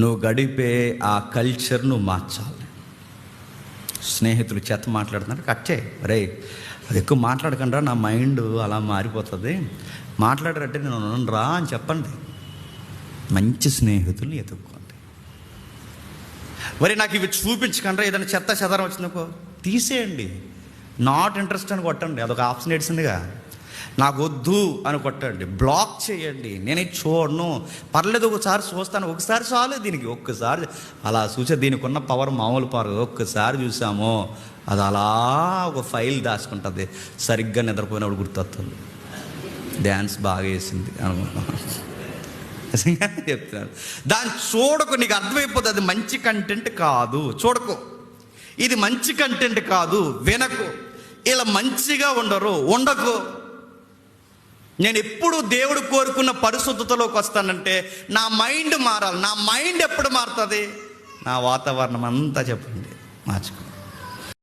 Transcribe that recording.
నువ్వు గడిపే ఆ కల్చర్ నువ్వు మార్చాలి. స్నేహితులు చేత మాట్లాడుతున్నారు, కట్టే రే అది ఎక్కువ మాట్లాడకుండా నా మైండ్ అలా మారిపోతుంది, మాట్లాడరంటే నేను ఉన్నాను రా అని చెప్పండి. మంచి స్నేహితుల్ని ఎదుర్కోండి. మరి నాకు ఇవి చూపించకుండా ఏదైనా చెత్త చెదరం వచ్చిందనుకో తీసేయండి. నాట్ ఇంట్రెస్ట్ అని కొట్టండి, అదొక ఆప్షన్ ఏడ్చిందిగా. నాకు వద్దు అని కొట్టండి, బ్లాక్ చేయండి. నేను ఇది చూడను, పర్లేదు ఒకసారి చూస్తాను, ఒకసారి చాలు దీనికి, ఒక్కసారి అలా చూసే దీనికి ఉన్న పవర్ మామూలు పవర్. ఒక్కసారి చూసామో అది అలా ఒక ఫైల్ దాచుకుంటుంది, సరిగ్గా నిద్రపోయినప్పుడు గుర్తొస్తుంది. డ్యాన్స్ బాగా వేసింది అనుకుంటున్నాను, చెప్తున్నాను. దాన్ని చూడకు, నీకు అర్థమైపోతుంది అది మంచి కంటెంట్ కాదు. చూడకు, ఇది మంచి కంటెంట్ కాదు, వినకు. ఇలా మంచిగా ఉండకు. నేను ఎప్పుడు దేవుడు కోరుకున్న పరిశుద్ధతలోకి వస్తానంటే నా మైండ్ మారాలి. నా మైండ్ ఎప్పుడు మారుతుంది? నా వాతావరణం అంతా చెప్పండి మార్చుకో.